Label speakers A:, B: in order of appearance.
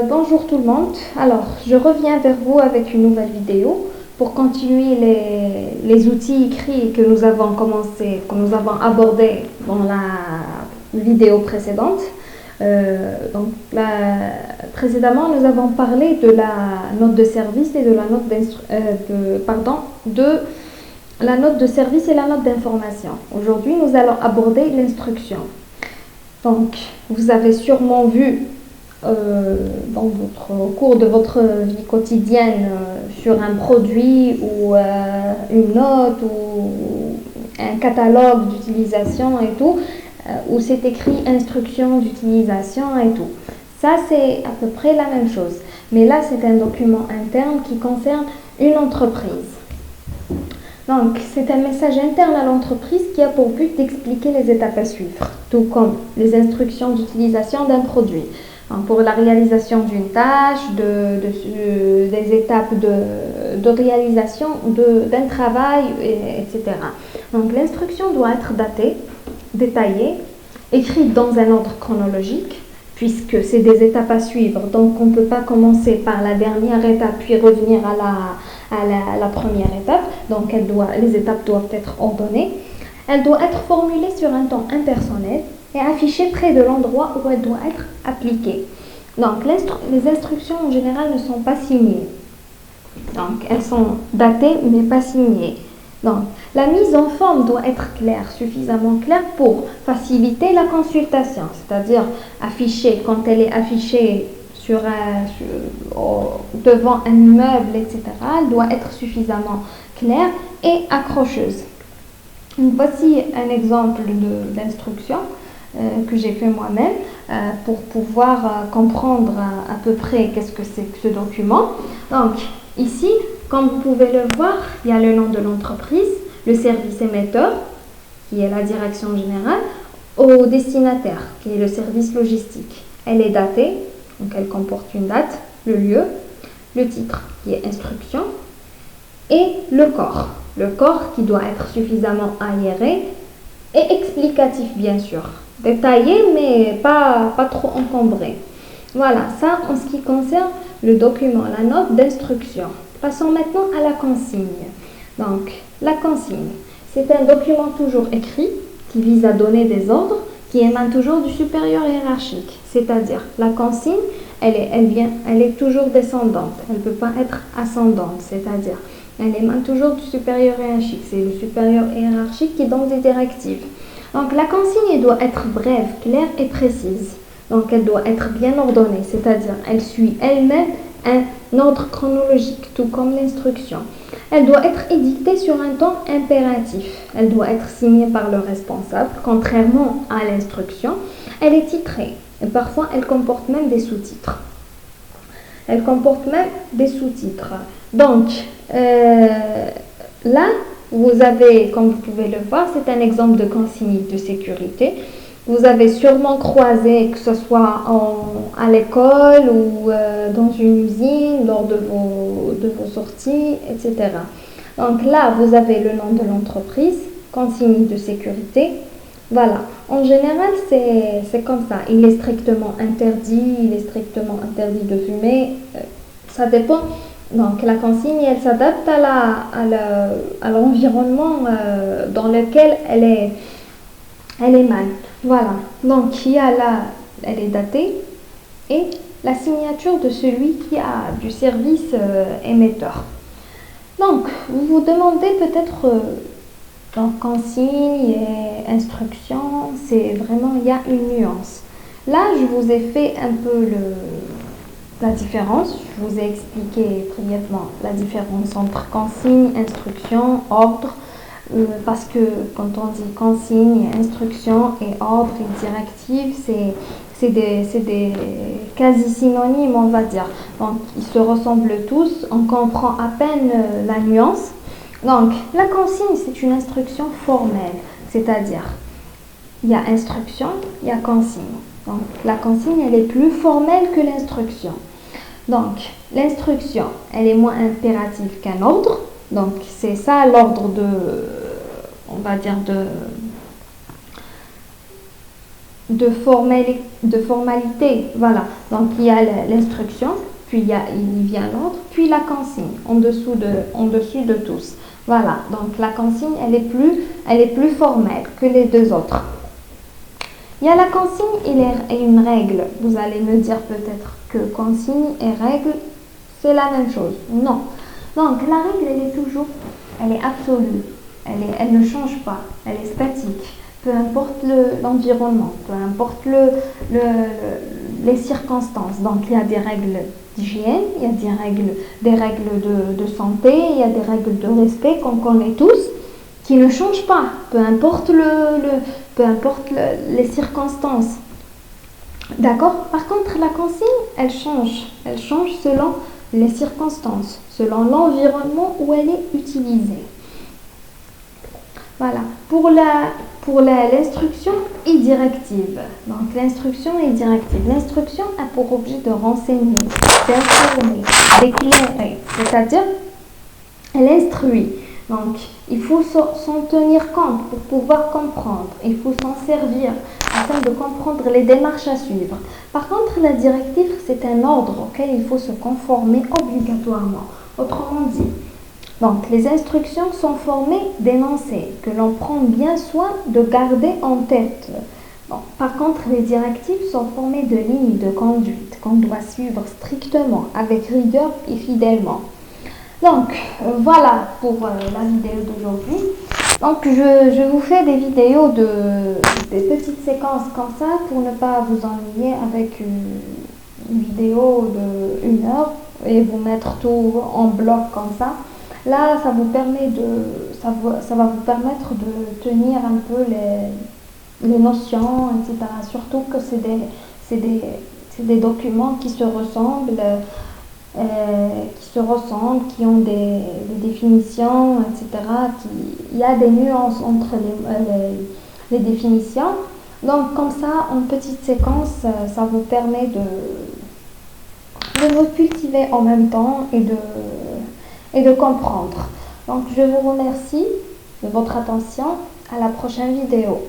A: Bonjour tout le monde. Alors, je reviens vers vous avec une nouvelle vidéo pour continuer les outils écrits que nous avons abordés dans la vidéo précédente. Précédemment, nous avons parlé de la note de service et de la note la note de service et la note d'information. Aujourd'hui, nous allons aborder l'instruction. Donc, vous avez sûrement vu au cours de votre vie quotidienne sur un produit ou une note ou un catalogue d'utilisation et tout, où c'est écrit instruction d'utilisation et tout. Ça, c'est à peu près la même chose. Mais là, c'est un document interne qui concerne une entreprise. Donc, c'est un message interne à l'entreprise qui a pour but d'expliquer les étapes à suivre, tout comme les instructions d'utilisation d'un produit. Donc, pour la réalisation d'une tâche, des étapes de réalisation d'un travail, etc. Donc, l'instruction doit être datée, détaillée, écrite dans un ordre chronologique, puisque c'est des étapes à suivre. Donc, on ne peut pas commencer par la dernière étape puis revenir à la première étape. Donc, les étapes doivent être ordonnées. Elle doit être formulée sur un ton impersonnel et affichée près de l'endroit où elle doit être appliquée. Donc, les instructions en général ne sont pas signées. Donc, elles sont datées mais pas signées. Donc, la mise en forme doit être claire, suffisamment claire pour faciliter la consultation, c'est-à-dire quand elle est affichée devant un immeuble, etc., elle doit être suffisamment claire et accrocheuse. Voici un exemple d'instruction que j'ai fait moi-même pour pouvoir comprendre à peu près qu'est-ce que c'est que ce document. Donc, ici, comme vous pouvez le voir, il y a le nom de l'entreprise, le service émetteur, qui est la direction générale, au destinataire, qui est le service logistique. Elle est datée, donc elle comporte une date, le lieu, le titre, qui est instruction, et le corps qui doit être suffisamment aéré et explicatif, bien sûr. Détaillé, mais pas trop encombré. Voilà, ça en ce qui concerne le document, la note d'instruction. Passons maintenant à la consigne. Donc, la consigne, c'est un document toujours écrit qui vise à donner des ordres qui émanent toujours du supérieur hiérarchique. C'est-à-dire, la consigne, elle est toujours descendante. Elle ne peut pas être ascendante. C'est-à-dire, elle émane toujours du supérieur hiérarchique. C'est le supérieur hiérarchique qui donne des directives. Donc, la consigne elle doit être brève, claire et précise. Donc, elle doit être bien ordonnée. C'est-à-dire, elle suit elle-même un ordre chronologique, tout comme l'instruction. Elle doit être édictée sur un ton impératif. Elle doit être signée par le responsable, contrairement à l'instruction. Elle est titrée et parfois elle comporte même des sous-titres. Donc, là, vous avez, comme vous pouvez le voir, c'est un exemple de consigne de sécurité. Vous avez sûrement croisé, que ce soit à l'école ou dans une usine, lors de vos sorties, etc. Donc là, vous avez le nom de l'entreprise, consigne de sécurité. Voilà. En général, c'est comme ça. Il est strictement interdit de fumer. Ça dépend. Donc la consigne, elle s'adapte à l'environnement dans lequel elle émane. Voilà, donc elle est datée et la signature de celui qui a du service émetteur. Donc, vous vous demandez peut-être, donc consigne et instruction, il y a une nuance. Là, je vous ai fait un peu la différence, je vous ai expliqué brièvement la différence entre consigne, instruction, ordre. Parce que quand on dit consigne, instruction et ordre et directive, c'est des quasi-synonymes, on va dire. Donc, ils se ressemblent tous, on comprend à peine la nuance. Donc, la consigne, c'est une instruction formelle, c'est-à-dire, il y a instruction, il y a consigne. Donc, la consigne, elle est plus formelle que l'instruction. Donc, l'instruction, elle est moins impérative qu'un ordre. Donc, c'est ça l'ordre de formalité. Voilà. Donc, il y a l'instruction, puis il vient l'ordre, puis la consigne en dessous de tous. Voilà. Donc, la consigne, elle est plus formelle que les deux autres. Il y a la consigne et une règle. Vous allez me dire peut-être que consigne et règle, c'est la même chose. Non. Donc, la règle, elle est absolue. Elle ne change pas. Elle est statique. Peu importe l'environnement, peu importe les circonstances. Donc, il y a des règles d'hygiène, il y a des règles de santé, il y a des règles de respect qu'on connaît tous, qui ne changent pas, peu importe les circonstances. D'accord? Par contre, la consigne, elle change. Elle change selon les circonstances, selon l'environnement où elle est utilisée. Voilà. Pour l'instruction et directive. Donc, l'instruction et directive. L'instruction a pour objet de renseigner, d'informer, d'éclairer. C'est-à-dire, elle instruit. Donc, il faut s'en tenir compte pour pouvoir comprendre. Il faut s'en servir afin de comprendre les démarches à suivre. Par contre, la directive, c'est un ordre auquel il faut se conformer obligatoirement. Autrement dit, donc, les instructions sont formées d'énoncés que l'on prend bien soin de garder en tête. Bon, par contre, les directives sont formées de lignes de conduite qu'on doit suivre strictement, avec rigueur et fidèlement. Donc, voilà pour la vidéo d'aujourd'hui. Donc, je vous fais des vidéos des petites séquences comme ça pour ne pas vous ennuyer avec une vidéo de 1 heure et vous mettre tout en bloc comme ça. Là, ça va vous permettre de tenir un peu les notions, etc. Surtout que c'est des documents qui se ressemblent, qui ont des définitions, etc. Il y a des nuances entre les définitions. Donc, comme ça, en petite séquence, ça vous permet de vous cultiver en même temps et de comprendre. Donc, je vous remercie de votre attention. À la prochaine vidéo.